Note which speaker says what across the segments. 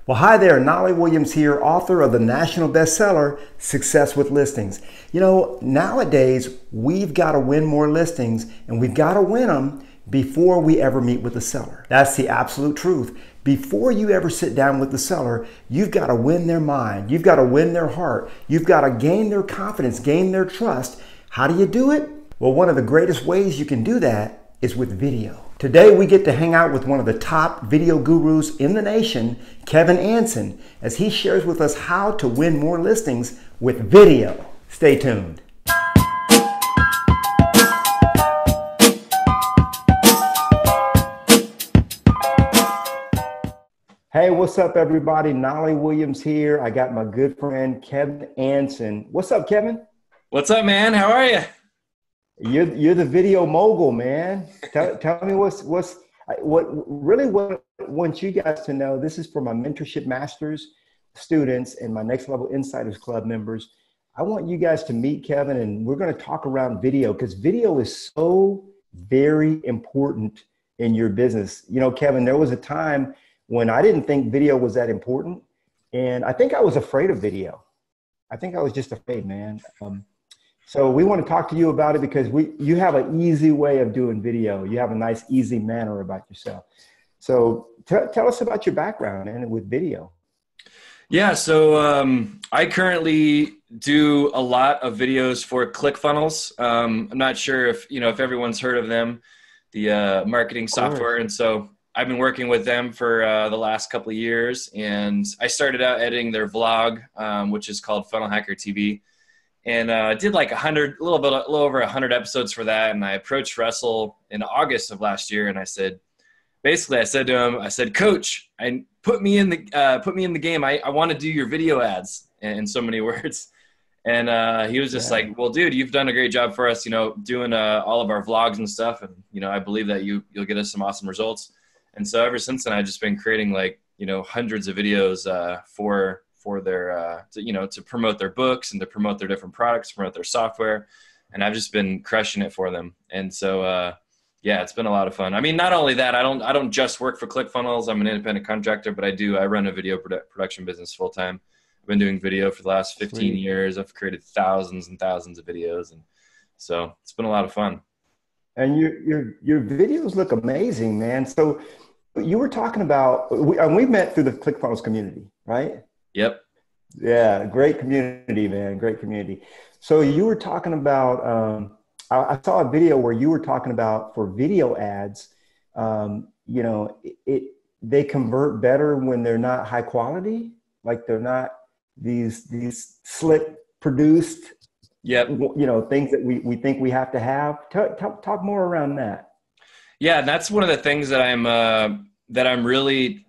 Speaker 1: Well, hi there, Knolly Williams here, author of the national bestseller, Success with Listings. You know, nowadays, we've got to win more listings, and we've got to win them before we ever meet with the seller. That's the absolute truth. Before you ever sit down with the seller, you've got to win their mind. You've got to win their heart. You've got to gain their confidence, gain their trust. How do you do it? Well, one of the greatest ways you can do that is with video. Today we get to hang out with one of the top video gurus in the nation, Kevin Anson, as he shares with us how to win more listings with video. Stay tuned. Hey, what's up everybody? Knolly Williams here. I got my good friend Kevin Anson. What's up, Kevin?
Speaker 2: What's up, man? How are you?
Speaker 1: You're the video mogul, man. Tell me what I want you guys to know. This is for my mentorship masters students and my Next Level Insiders Club members. I want you guys to meet Kevin, and we're going to talk around video because video is so very important in your business. You know, Kevin, there was a time when I didn't think video was that important, and I think I was afraid of video. I think I was just afraid, man. So we want to talk to you about it because you have an easy way of doing video. You have a nice, easy manner about yourself. So tell us about your background and with video.
Speaker 2: Yeah, so I currently do a lot of videos for ClickFunnels. I'm not sure if everyone's heard of them, the marketing software, and so I've been working with them for the last couple of years. And I started out editing their vlog, which is called Funnel Hacker TV. And I did like a little over 100 episodes for that. And I approached Russell in August of last year, and I said to him, Coach, put me in the game. I want to do your video ads, in so many words. And he was just like, well, dude, you've done a great job for us, doing all of our vlogs and stuff. And I believe that you'll get us some awesome results. And so ever since then, I've just been creating hundreds of videos for their, to promote their books and to promote their different products, promote their software. And I've just been crushing it for them. And so, yeah, it's been a lot of fun. I mean, not only that, I don't just work for ClickFunnels. I'm an independent contractor, but I run a video production business full time. I've been doing video for the last 15 years. I've created thousands and thousands of videos. And so it's been a lot of fun.
Speaker 1: And your videos look amazing, man. So you were talking about, we met through the ClickFunnels community, right?
Speaker 2: Yep.
Speaker 1: Yeah, great community, man. Great community. So you were talking about, I saw a video where you were talking about for video ads, they convert better when they're not high quality, like they're not these slick produced, things that we think we have to have. Talk more around that.
Speaker 2: Yeah, that's one of the things that I'm really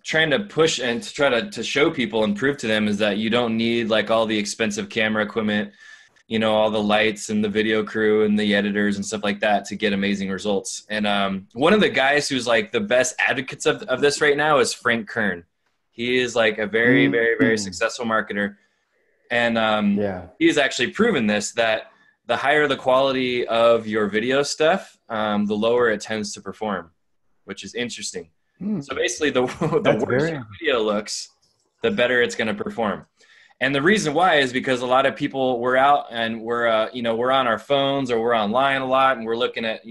Speaker 2: trying to push and to try to show people and prove to them is that you don't need like all the expensive camera equipment, all the lights and the video crew and the editors and stuff like that to get amazing results. And one of the guys who's like the best advocates of this right now is Frank Kern. He is like a very, very, very successful marketer. And he's actually proven this, that the higher the quality of your video stuff, the lower it tends to perform, which is interesting. So basically the worse your video looks, the better it's going to perform. And the reason why is because a lot of people, we're out and we're on our phones or we're online a lot and we're looking at,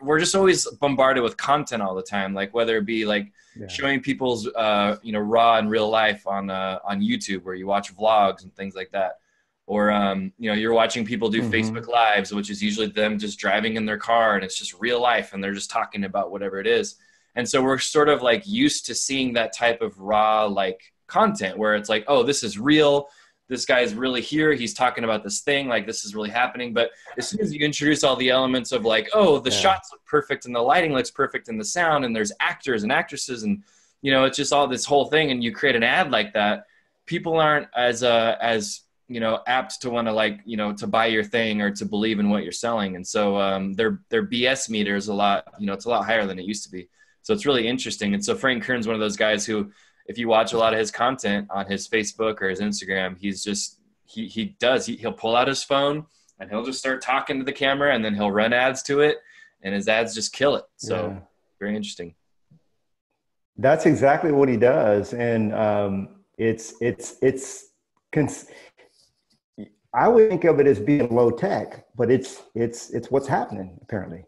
Speaker 2: we're just always bombarded with content all the time. Like whether it be like showing people's, raw and real life on YouTube where you watch vlogs and things like that. Or, you're watching people do Facebook Lives, which is usually them just driving in their car and it's just real life and they're just talking about whatever it is. And so we're sort of like used to seeing that type of raw like content where it's like, oh, this is real. This guy's really here. He's talking about this thing. Like this is really happening. But as soon as you introduce all the elements of like, oh, the shots look perfect and the lighting looks perfect and the sound and there's actors and actresses and, it's just all this whole thing. And you create an ad like that. People aren't as apt to want to like, to buy your thing or to believe in what you're selling. And so their BS meter is a lot, it's a lot higher than it used to be. So it's really interesting. And so Frank Kern's one of those guys who, if you watch a lot of his content on his Facebook or his Instagram, he's just, he'll pull out his phone and he'll just start talking to the camera and then he'll run ads to it and his ads just kill it. So very interesting.
Speaker 1: That's exactly what he does. And cons- I would think of it as being low tech, but it's what's happening apparently.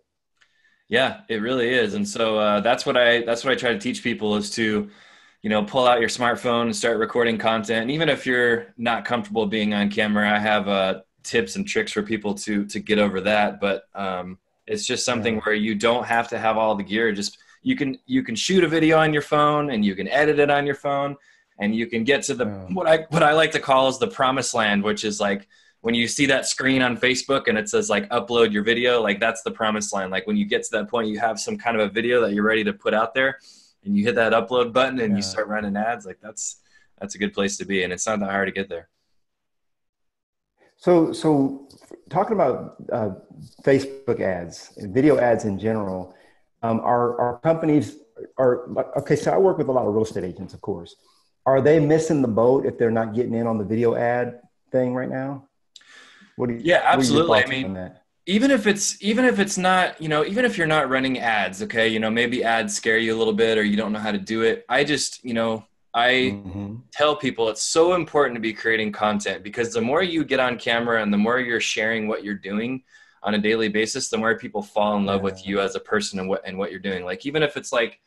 Speaker 2: Yeah, it really is. And so that's what I try to teach people is to, pull out your smartphone and start recording content. And even if you're not comfortable being on camera, I have tips and tricks for people to get over that. But it's just something
Speaker 1: Yeah.
Speaker 2: where you don't have to have all the gear. Just you can shoot a video on your phone and you can edit it on your phone, and you can get to the
Speaker 1: Yeah.
Speaker 2: what I like to call is the promised land, which is like when you see that screen on Facebook and it says like upload your video, like that's the promised line. Like when you get to that point, you have some kind of a video that you're ready to put out there, and you hit that upload button and you
Speaker 1: Yeah.
Speaker 2: start running ads. Like that's a good place to be, and it's not that hard to get there.
Speaker 1: So talking about Facebook ads and video ads in general, are companies are okay. So I work with a lot of real estate agents, of course. Are they missing the boat if they're not getting in on the video ad thing right now?
Speaker 2: Yeah,
Speaker 1: What are your
Speaker 2: absolutely. I
Speaker 1: thoughts on
Speaker 2: mean,
Speaker 1: that?
Speaker 2: even if it's not, even if you're not running ads, okay, maybe ads scare you a little bit or you don't know how to do it. I
Speaker 1: Hmm.
Speaker 2: tell people it's so important to be creating content, because the more you get on camera and the more you're sharing what you're doing on a daily basis, the more people fall in love with
Speaker 1: Yeah.
Speaker 2: you as a person and what you're doing. Like even if it's like,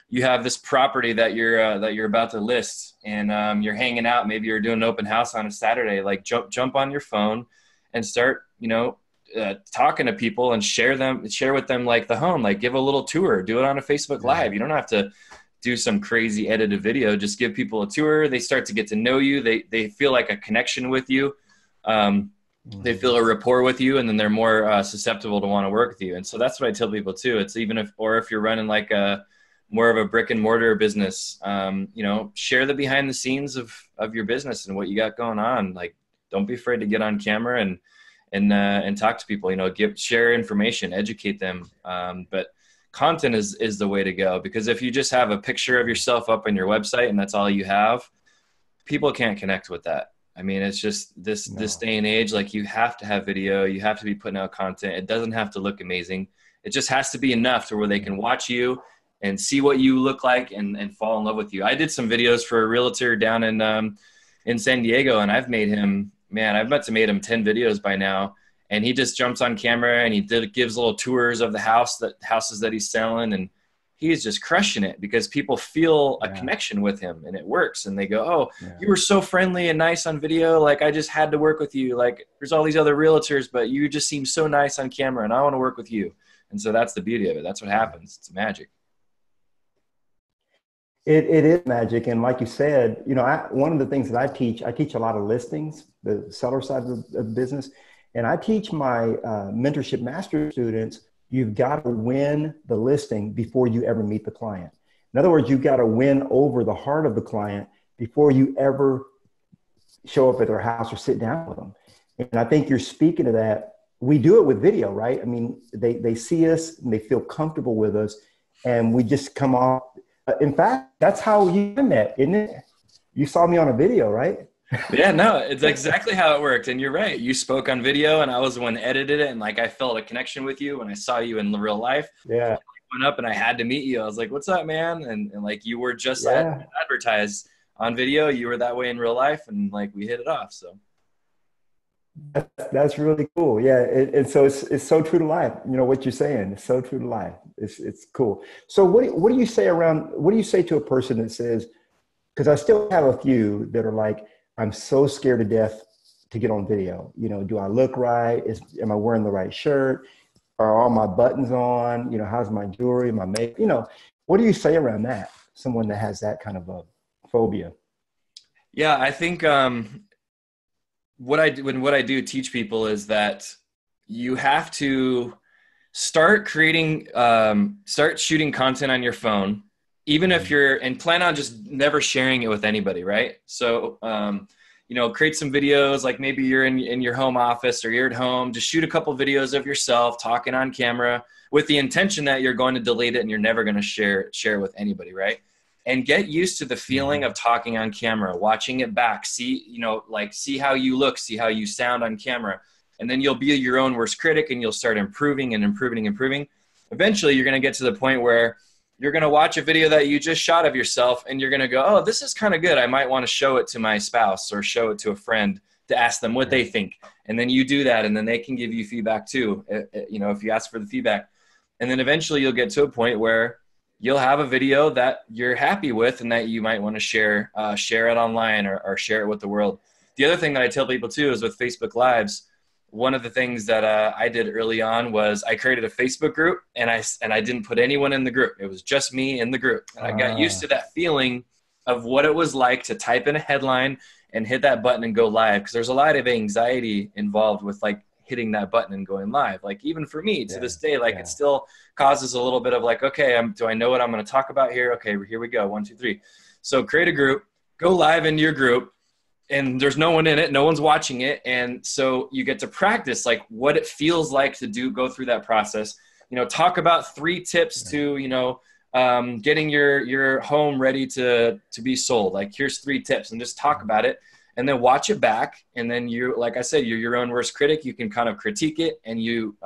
Speaker 2: you have this property that you're about to list, and you're hanging out, maybe you're doing an open house on a Saturday, like jump on your phone and start, talking to people and share with them like the home, like give a little tour, do it on a Facebook
Speaker 1: Yeah.
Speaker 2: Live. You don't have to do some crazy edited video. Just give people a tour. They start to get to know you. They feel like a connection with you. They feel
Speaker 1: Hmm.
Speaker 2: a rapport with you, and then they're more susceptible to want to work with you. And so that's what I tell people too. It's even if you're running like a more of a brick and mortar business, share the behind the scenes of your business and what you got going on. Like, don't be afraid to get on camera and talk to people. Share information, educate them. But content is the way to go, because if you just have a picture of yourself up on your website and that's all you have, people can't connect with that. I mean, it's just this
Speaker 1: No.
Speaker 2: day and age, like you have to have video, you have to be putting out content. It doesn't have to look amazing. It just has to be enough to where they can watch you and see what you look like and fall in love with you. I did some videos for a realtor down in San Diego, and I've about to made him 10 videos by now. And he just jumps on camera and gives little tours of the houses that he's selling. And he's just crushing it because people feel a
Speaker 1: Yeah.
Speaker 2: connection with him, and it works. And they go, "Oh,
Speaker 1: Yeah.
Speaker 2: you were so friendly and nice on video. Like I just had to work with you. Like there's all these other realtors, but you just seem so nice on camera and I want to work with you." And so that's the beauty of it. That's what happens. It's magic.
Speaker 1: It is magic. And like you said, one of the things that I teach a lot of listings, the seller side of the business. And I teach my mentorship master students, you've got to win the listing before you ever meet the client. In other words, you've got to win over the heart of the client before you ever show up at their house or sit down with them. And I think you're speaking to that. We do it with video, right? I mean, they see us and they feel comfortable with us, and we just come off. In fact, that's how you met, isn't it? You saw me on a video, right?
Speaker 2: Yeah, no, it's exactly how it worked. And you're right. You spoke on video and I was the one that edited it. And like, I felt a connection with you when I saw you in real life.
Speaker 1: Yeah.
Speaker 2: Went up and I had to meet you. I was like, "What's up, man?" And like, you were just
Speaker 1: Yeah.
Speaker 2: advertised on video. You were that way in real life. And like, we hit it off. So
Speaker 1: That's really cool. Yeah. And so it's so true to life. You know what you're saying. It's so true to life. It's cool. So what do you say what do you say to a person that says, because I still have a few that are like, I'm so scared to death to get on video. Do I look right? Am I wearing the right shirt? Are all my buttons on? How's my jewelry, my makeup? What do you say around that? Someone that has that kind of a phobia.
Speaker 2: yeah, I think what I do teach people is that you have to start shooting content on your phone, even if and plan on just never sharing it with anybody, right? So, create some videos, like maybe you're in your home office or you're at home, just shoot a couple videos of yourself talking on camera with the intention that you're going to delete it and you're never going to share it with anybody, right? And get used to the feeling of talking on camera, watching it back, see how you look, see how you sound on camera. And then you'll be your own worst critic and you'll start improving and improving and improving. Eventually, you're going to get to the point where you're going to watch a video that you just shot of yourself and you're going to go, oh, this is kind of good. I might want to show it to my spouse or show it to a friend to ask them what they think. And then you do that, and then they can give you feedback too, you know, if you ask for the feedback. And then eventually you'll get to a point where you'll have a video that you're happy with and that you might want to share it online or share it with the world. The other thing that I tell people too is with Facebook Lives, one of the things that I did early on was I created a Facebook group, and I didn't put anyone in the group. It was just me in the group. And I got used to that feeling of what it was like to type in a headline and hit that button and go live. Because there's a lot of anxiety involved with like hitting that button and going live. Like even for me to this day, like it still causes a little bit of like, okay, do I know what I'm going to talk about here? Okay, here we go. 1, 2, 3. So create a group, go live into your group, and there's no one in it. No one's watching it. And so you get to practice like what it feels like to go through that process. You know, talk about 3 tips to, you know, getting your home ready to be sold. Like here's 3 tips, and just talk about it, and then watch it back. And then you, like I said, you're your own worst critic. You can kind of critique it, and you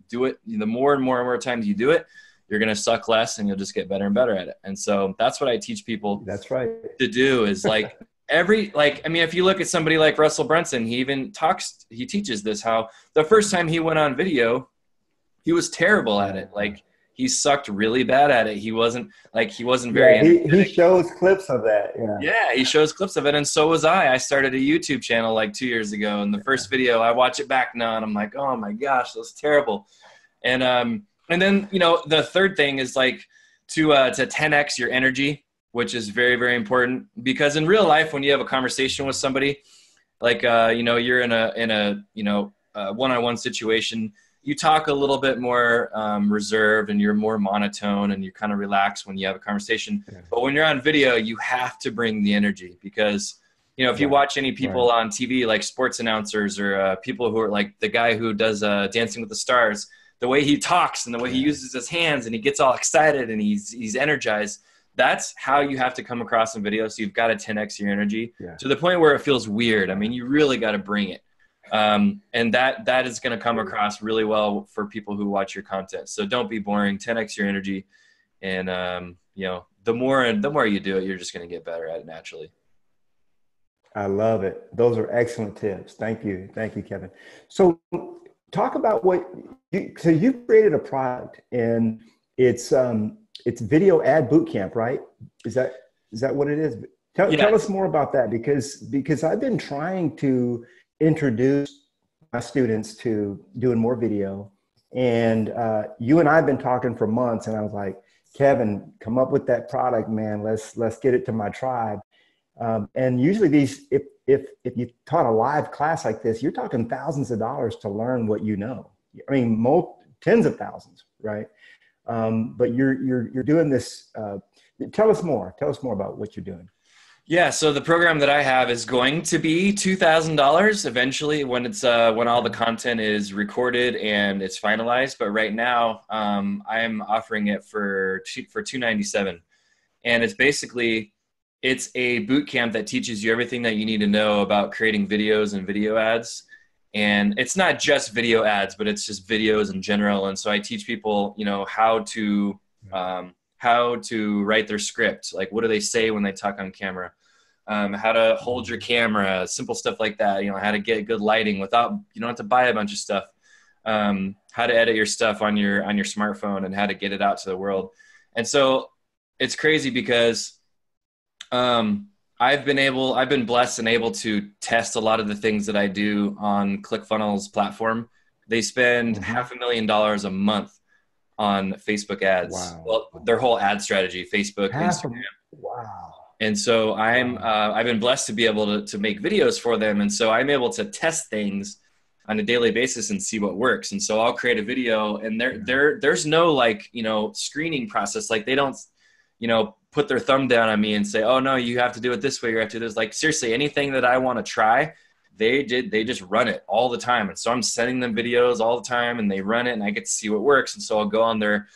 Speaker 2: do it. The more and more times you do it, you're going to suck less, and you'll just get better and better at it. And so that's what I teach people to do is like, I mean, if you look at somebody like Russell Brunson, he teaches this, how the first time he went on video, he was terrible at it. Like he sucked really bad at it. He wasn't very,
Speaker 1: he shows clips of that.
Speaker 2: Yeah. He shows clips of it. And so was I. I started a YouTube channel like 2 years ago. And the first video, I watch it back now and I'm like, oh my gosh, that's terrible. And then, you know, the third thing is like to 10X your energy, which is very, very important, because in real life, when you have a conversation with somebody, like, you know, you're in a one-on-one situation, you talk a little bit more reserved, and you're more monotone, and you kind of relax when you have a conversation. But when you're on video, you have to bring the energy, because, you know, if you watch any people on TV, like sports announcers or people who are like the guy who does Dancing with the Stars, the way he talks and the way he uses his hands and he gets all excited and he's energized. That's how you have to come across in video. So you've got to 10X your energy to the point where it feels weird. I mean, you really got to bring it. And that is going to come across really well for people who watch your content. So don't be boring, 10X your energy. And, you know, the more you do it, you're just going to get better at it naturally.
Speaker 1: I love it. Those are excellent tips. Thank you. Thank you, Kevin. So talk about so you've created a product, and it's Video Ad Bootcamp, right? Is that what it is? Tell us more about that, because I've been trying to introduce my students to doing more video, and you and I have been talking for months, and I was like, Kevin, come up with that product, man. Let's get it to my tribe. And usually if you taught a live class like this, you're talking thousands of dollars to learn what you know. I mean, tens of thousands, right? But you're doing this. Tell us more about what you're doing.
Speaker 2: Yeah. So the program that I have is going to be $2,000 eventually when all the content is recorded and it's finalized. But right now, I'm offering it for $297, and it's a boot camp that teaches you everything that you need to know about creating videos and video ads. And it's not just video ads, but it's just videos in general. And so I teach people, you know, how to write their script. Like, what do they say when they talk on camera? How to hold your camera, simple stuff like that. You know, how to get good lighting you don't have to buy a bunch of stuff. How to edit your stuff on your smartphone, and how to get it out to the world. And so it's crazy because I've been blessed and able to test a lot of the things that I do on ClickFunnels platform. They spend $500,000 a month on Facebook ads.
Speaker 1: Wow.
Speaker 2: Well, their whole ad strategy, Facebook, Instagram.
Speaker 1: Wow.
Speaker 2: And so I've been blessed to be able to make videos for them. And so I'm able to test things on a daily basis and see what works. And so I'll create a video, and there's no like, you know, screening process. Like they don't, you know, put their thumb down on me and say, oh no, you have to do it this way. You have to do this. Like seriously, anything that I want to try, they just run it all the time. And so I'm sending them videos all the time, and they run it, and I get to see what works. And so I'll go on their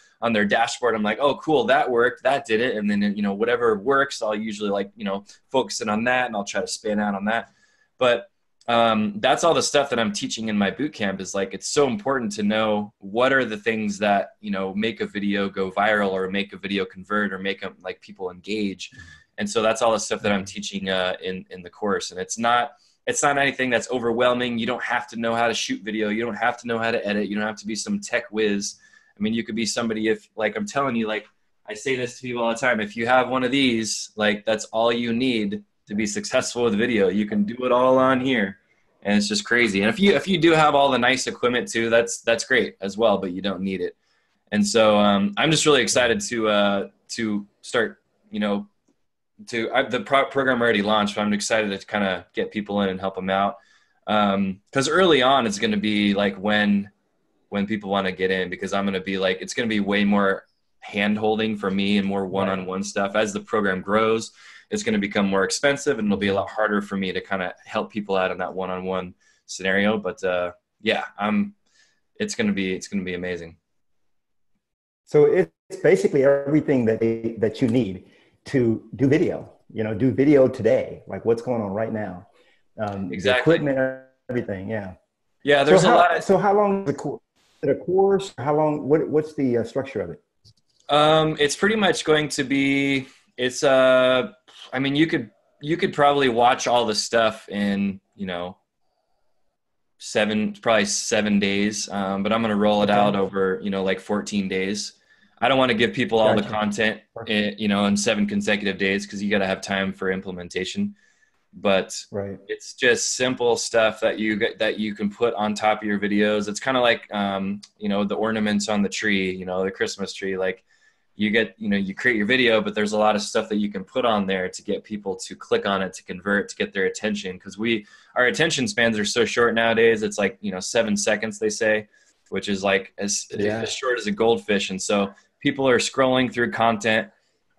Speaker 2: dashboard. I'm like, oh, cool. That worked. That did it. And then, you know, whatever works, I'll usually like, you know, focus in on that, and I'll try to span out on that. But that's all the stuff that I'm teaching in my boot camp. Is like, it's so important to know what are the things that, you know, make a video go viral or make a video convert or make them like people engage. And so that's all the stuff that I'm teaching in the course. And it's not anything that's overwhelming. You don't have to know how to shoot video. You don't have to know how to edit. You don't have to be some tech whiz. I mean, you could be somebody, if like, I'm telling you, like I say this to people all the time, if you have one of these, like that's all you need to be successful with video. You can do it all on here. And it's just crazy. And if you do have all the nice equipment too, that's great as well, but you don't need it. And so I'm just really excited to start, you know, the program already launched, but I'm excited to kind of get people in and help them out. Because early on, it's going to be like when people want to get in, because I'm going to be like, it's going to be way more hand holding for me and more one-on-one stuff. As the program grows, it's going to become more expensive and it'll be a lot harder for me to kind of help people out in that one-on-one scenario. But yeah, it's going to be amazing.
Speaker 1: So it's basically everything that you need to do video, you know, do video today, like what's going on right now.
Speaker 2: Exactly.
Speaker 1: Equipment, everything. Yeah.
Speaker 2: Yeah. There's a lot.
Speaker 1: So how long is the course? How long, what's the structure of it?
Speaker 2: It's pretty much going to be, I mean, you could probably watch all the stuff in, you know, probably 7 days. But I'm going to roll it out over, you know, like 14 days. I don't want to give people all the content, you know, in 7 consecutive days, because you got to have time for implementation. But it's just simple stuff that you can put on top of your videos. It's kind of like, you know, the ornaments on the tree, you know, the Christmas tree, like you create your video, but there's a lot of stuff that you can put on there to get people to click on it, to convert, to get their attention. Because our attention spans are so short nowadays. It's like, you know, 7 seconds, they say, which is like as short as a goldfish. And so people are scrolling through content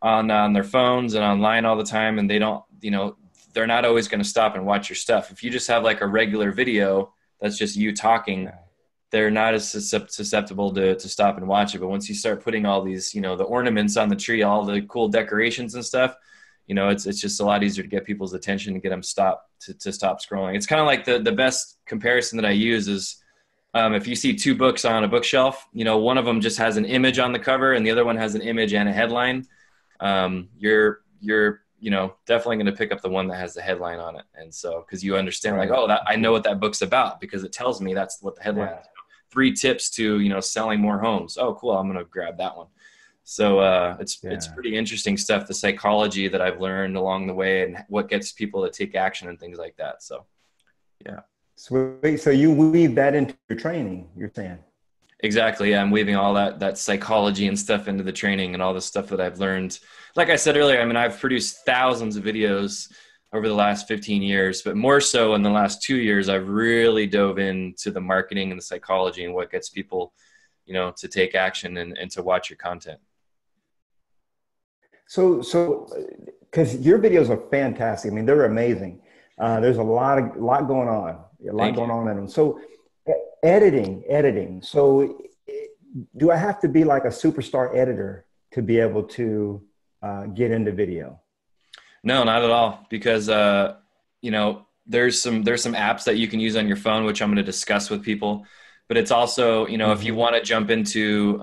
Speaker 2: on their phones and online all the time, and they don't, you know, they're not always going to stop and watch your stuff. If you just have like a regular video that's just you talking, they're not as susceptible to stop and watch it. But once you start putting all these, you know, the ornaments on the tree, all the cool decorations and stuff, you know, it's just a lot easier to get people's attention and get them to stop scrolling. It's kind of like the best comparison that I use is, if you see 2 books on a bookshelf, you know, one of them just has an image on the cover and the other one has an image and a headline. You're you know, definitely going to pick up the one that has the headline on it. And so, because you understand like, oh, I know what that book's about because it tells me that's what the headline is. 3 tips to, you know, selling more homes. Oh, cool. I'm going to grab that one. So it's pretty interesting stuff, the psychology that I've learned along the way and what gets people to take action and things like that. So, yeah.
Speaker 1: Sweet. So you weave that into your training, you're saying?
Speaker 2: Exactly. Yeah, I'm weaving all that psychology and stuff into the training and all the stuff that I've learned. Like I said earlier, I mean, I've produced thousands of videos over the last 15 years, but more so in the last 2 years, I've really dove into the marketing and the psychology and what gets people, you know, to take action and to watch your content. So, because your videos are fantastic. I mean, they're amazing. There's a lot going on, in them. So editing. So do I have to be like a superstar editor to be able to get into video? No, not at all. Because, you know, there's some apps that you can use on your phone, which I'm going to discuss with people. But it's also, you know, if you want to jump into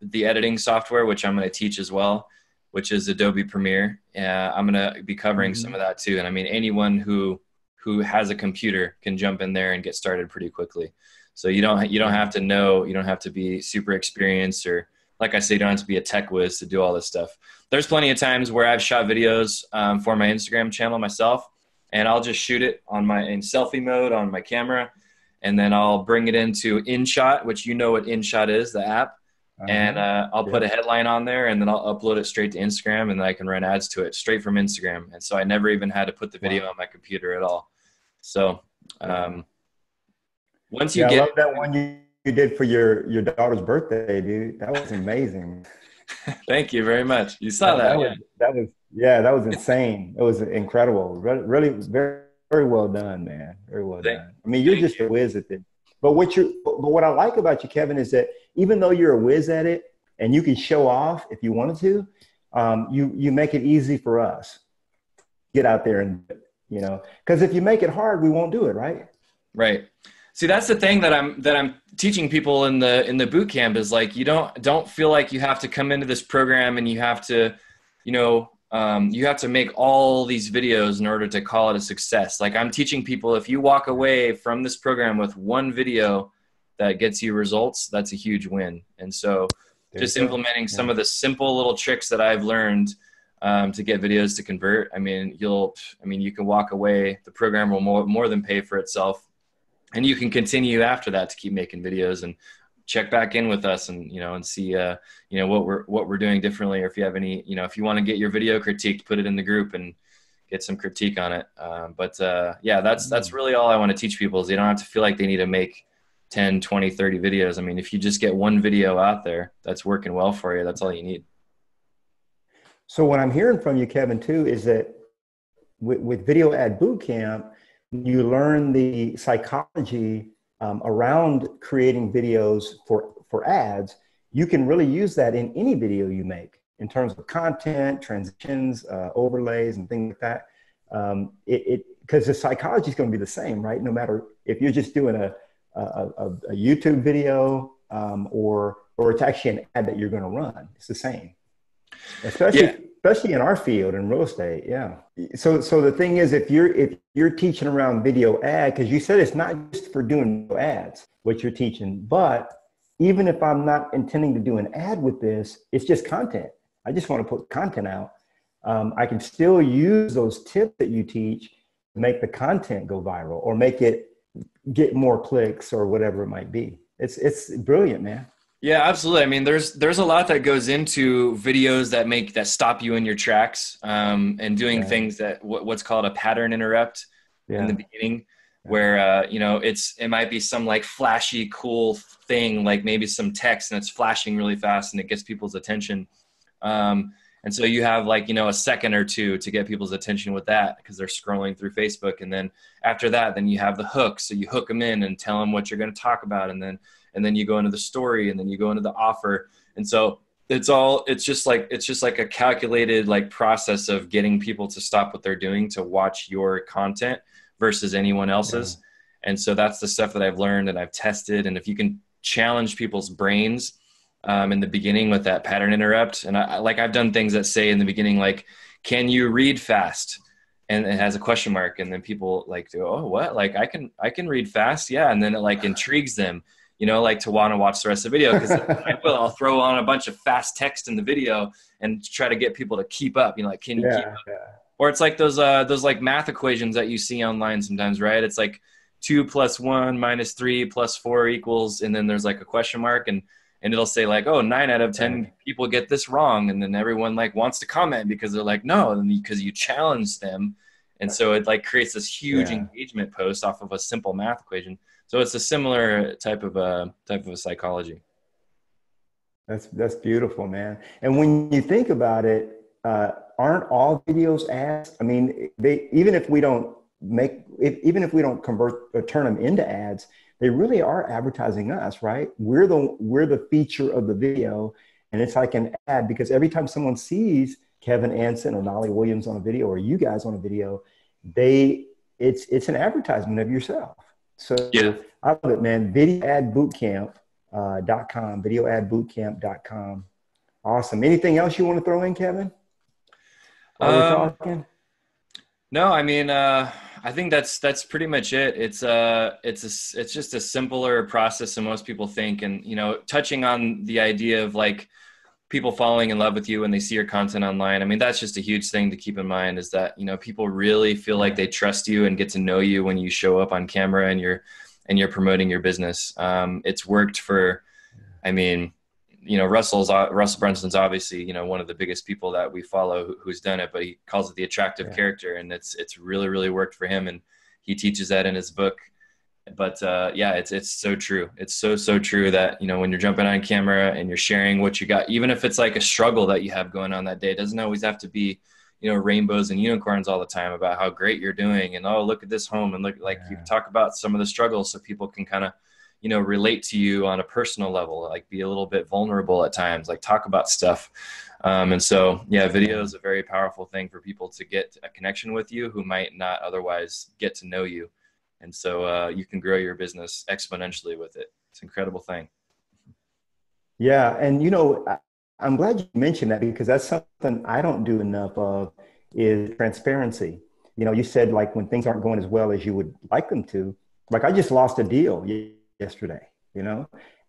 Speaker 2: the editing software, which I'm going to teach as well, which is Adobe Premiere. I'm going to be covering some of that too. And I mean, anyone who has a computer can jump in there and get started pretty quickly. So you don't have to know, you don't have to be super experienced, or like I say, you don't have to be a tech whiz to do all this stuff. There's plenty of times where I've shot videos for my Instagram channel myself, and I'll just shoot it in selfie mode on my camera, and then I'll bring it into InShot, which you know what InShot is, the app. And I'll put a headline on there, and then I'll upload it straight to Instagram, and then I can run ads to it straight from Instagram. And so I never even had to put the video on my computer at all. So once you get,
Speaker 1: I love that one you did for your daughter's birthday, dude. That was amazing.
Speaker 2: Thank you very much. You saw that.
Speaker 1: That was insane. It was incredible. Really, very, very well done, man. Very well done. I mean, you're just a whiz at it. But what I like about you, Kevin, is that even though you're a whiz at it and you can show off if you wanted to, you make it easy for us to get out there and, you know, because if you make it hard, we won't do it, right?
Speaker 2: Right. See, that's the thing that I'm teaching people in the boot camp is like, you don't feel like you have to come into this program and you have to, you know, you have to make all these videos in order to call it a success. Like I'm teaching people, if you walk away from this program with one video that gets you results, that's a huge win. And so just implementing some of the simple little tricks that I've learned to get videos to convert. I mean, you can walk away. The program will more than pay for itself. And you can continue after that to keep making videos and check back in with us and, you know, and see, you know, what we're doing differently. Or if you have any, you know, if you want to get your video critiqued, put it in the group and get some critique on it. Yeah, that's really all I want to teach people is they don't have to feel like they need to make 10, 20, 30 videos. I mean, if you just get one video out there that's working well for you, that's all you need.
Speaker 1: So what I'm hearing from you, Kevin, too, is that with Video Ad Bootcamp, you learn the psychology around creating videos for ads. You can really use that in any video you make in terms of content, transitions, overlays, and things like that. Because the psychology is going to be the same, right? No matter if you're just doing a YouTube video or it's actually an ad that you're going to run. It's the same, especially in our field in real estate. Yeah. So the thing is, if you're teaching around video ad, because you said it's not just for doing ads, what you're teaching, but even if I'm not intending to do an ad with this, it's just content. I just want to put content out. I can still use those tips that you teach to make the content go viral or make it get more clicks or whatever it might be. It's brilliant, man.
Speaker 2: Yeah, absolutely. I mean, there's a lot that goes into videos that stop you in your tracks, and doing things that what's called a pattern interrupt in the beginning, where you know, it might be some like flashy cool thing, like maybe some text and it's flashing really fast and it gets people's attention. And so you have like, you know, a second or two to get people's attention with that because they're scrolling through Facebook. And then after that, then you have the hook. So you hook them in and tell them what you're going to talk about. And then you go into the story and then you go into the offer. And so it's just like a calculated like process of getting people to stop what they're doing to watch your content versus anyone else's. Yeah. And so that's the stuff that I've learned and I've tested. And if you can challenge people's brains in the beginning with that pattern interrupt. And I've done things that say in the beginning, like, can you read fast? And it has a question mark. And then people like, oh, what? Like I can read fast. Yeah. And then it like intrigues them, you know, like to want to watch the rest of the video. Cause I'll throw on a bunch of fast text in the video and try to get people to keep up, you know, like, can you keep up? Yeah. Or it's like those like math equations that you see online sometimes, right? It's like 2 + 1 - 3 + 4 equals, and then there's like a question mark and it'll say like, oh, 9 out of 10 people get this wrong. And then everyone like wants to comment because they're like, no, and because you challenge them. And so it like creates this huge engagement post off of a simple math equation. So it's a similar type of a psychology.
Speaker 1: That's beautiful, man. And when you think about it, aren't all videos ads? I mean, even if we don't convert or turn them into ads, they really are advertising us, right? We're the feature of the video, and it's like an ad because every time someone sees Kevin Anson or Knolly Williams on a video or you guys on a video, it's an advertisement of yourself. So yeah. I love it, man. Videoadbootcamp.com, videoadbootcamp.com. Awesome. Anything else you want to throw in, Kevin? While we're talking?
Speaker 2: No, I mean, I think that's pretty much it. It's just a simpler process than most people think. And, you know, touching on the idea of like people falling in love with you when they see your content online. I mean, that's just a huge thing to keep in mind is that, you know, people really feel like they trust you and get to know you when you show up on camera and you're promoting your business. It's worked for, I mean, you know, Russell Brunson's obviously, you know, one of the biggest people that we follow who's done it, but he calls it the attractive character, and it's really, really worked for him. And he teaches that in his book. But yeah, it's so true. It's so true that, you know, when you're jumping on camera and you're sharing what you got, even if it's like a struggle that you have going on that day, it doesn't always have to be, you know, rainbows and unicorns all the time about how great you're doing. And, oh, look at this home. And look, like you talk about some of the struggles so people can kind of, you know, relate to you on a personal level, like be a little bit vulnerable at times, like talk about stuff. And so, yeah, video is a very powerful thing for people to get a connection with you who might not otherwise get to know you. And so you can grow your business exponentially with it. It's an incredible thing.
Speaker 1: Yeah. And, you know, I'm glad you mentioned that, because that's something I don't do enough of, is transparency. You know, you said like when things aren't going as well as you would like them to, like I just lost a deal yesterday, you know,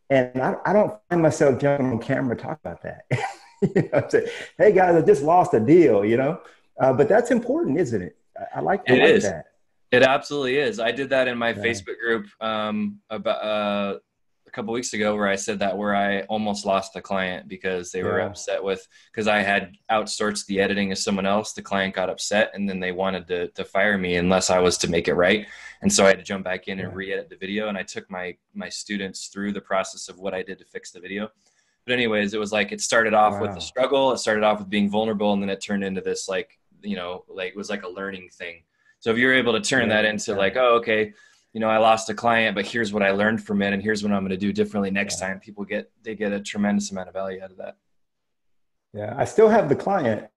Speaker 1: and I don't find myself jumping on camera to talk about that. You know, say, hey guys, I just lost a deal, you know, but that's important, isn't it? I like that.
Speaker 2: It absolutely is. I did that in my Facebook group about a couple of weeks ago, where I said that, where I almost lost the client because they were upset with, because I had outsourced the editing to someone else. The client got upset, and then they wanted to fire me unless I was to make it right. And so I had to jump back in and re-edit the video. And I took my students through the process of what I did to fix the video. But anyways, it was like, it started off with the struggle. It started off with being vulnerable, and then it turned into this, like, you know, like it was like a learning thing. So if you're able to turn that into like, oh, okay, you know, I lost a client, but here's what I learned from it, and here's what I'm going to do differently next time. People get a tremendous amount of value out of that. Yeah,
Speaker 1: I still have the client.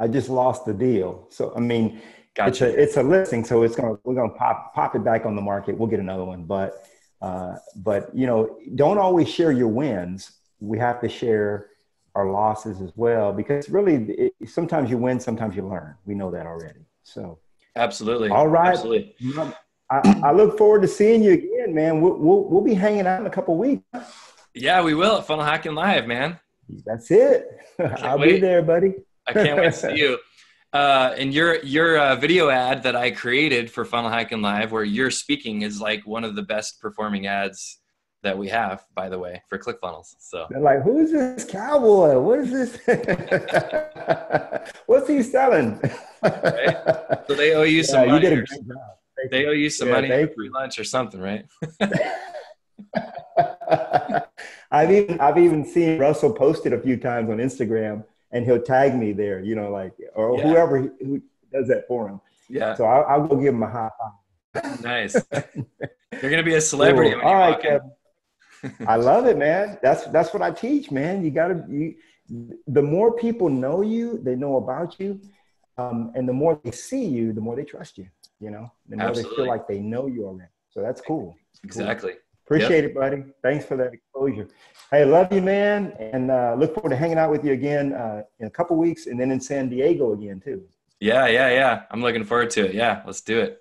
Speaker 1: I just lost the deal. So I mean, it's a listing, so we're gonna pop it back on the market. We'll get another one, but you know, don't always share your wins. We have to share our losses as well, because really, sometimes you win, sometimes you learn. We know that already. So
Speaker 2: absolutely.
Speaker 1: All right.
Speaker 2: Absolutely.
Speaker 1: I look forward to seeing you again, man. We'll be hanging out in a couple of weeks.
Speaker 2: Yeah, we will at Funnel Hacking Live, man.
Speaker 1: That's it. I'll be there, buddy.
Speaker 2: I can't wait to see you. And your video ad that I created for Funnel Hacking Live, where you're speaking, is like one of the best performing ads that we have, by the way, for ClickFunnels. So
Speaker 1: they're like, who's this cowboy? What is this? What's he selling?
Speaker 2: Right? So they owe you some money.
Speaker 1: You did a great job.
Speaker 2: They owe you some money for free lunch or something, right?
Speaker 1: I've even seen Russell post it a few times on Instagram, and he'll tag me there, you know, like, or whoever who does that for him. Yeah. So I'll go give him a high five.
Speaker 2: Nice. You're gonna be a celebrity.
Speaker 1: Cool. All right, Kevin. I love it, man. That's what I teach, man. The more people know you, they know about you, and the more they see you, the more they trust you. You know, the more they feel like they know you already. So that's cool.
Speaker 2: Exactly.
Speaker 1: Cool. Appreciate it, buddy. Thanks for that exposure. Hey, love you, man. And look forward to hanging out with you again in a couple weeks, and then in San Diego again, too.
Speaker 2: Yeah. I'm looking forward to it. Yeah, let's do it.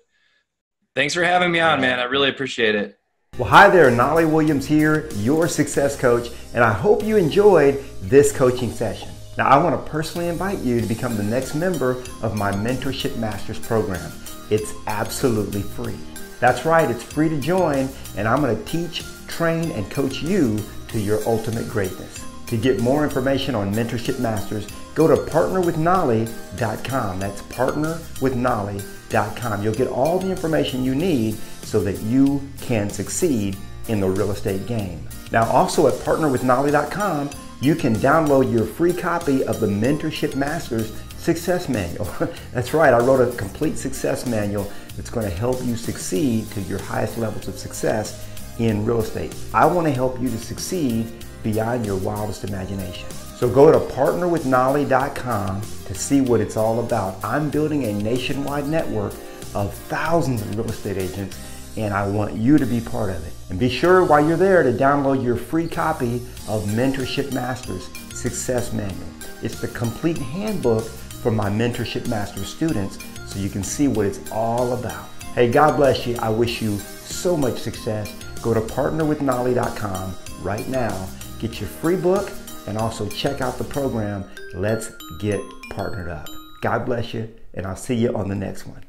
Speaker 2: Thanks for having me on, man. I really appreciate it.
Speaker 1: Well, hi there. Knolly Williams here, your success coach, and I hope you enjoyed this coaching session. Now, I want to personally invite you to become the next member of my Mentorship Masters program. It's absolutely free. That's right, it's free to join, and I'm going to teach, train, and coach you to your ultimate greatness. To get more information on Mentorship Masters, go to partnerwithnolly.com. That's partnerwithnolly.com. You'll get all the information you need so that you can succeed in the real estate game. Now, also at partnerwithnolly.com, you can download your free copy of the Mentorship Masters Success Manual. That's right, I wrote a complete success manual that's going to help you succeed to your highest levels of success in real estate. I want to help you to succeed beyond your wildest imagination. So go to partnerwithnolly.com to see what it's all about. I'm building a nationwide network of thousands of real estate agents, and I want you to be part of it. And be sure while you're there to download your free copy of Mentorship Masters Success Manual. It's the complete handbook for my Mentorship Masters students, so you can see what it's all about. Hey, God bless you. I wish you so much success. Go to partnerwithnolly.com right now. Get your free book, and also check out the program, Let's Get Partnered Up. God bless you, and I'll see you on the next one.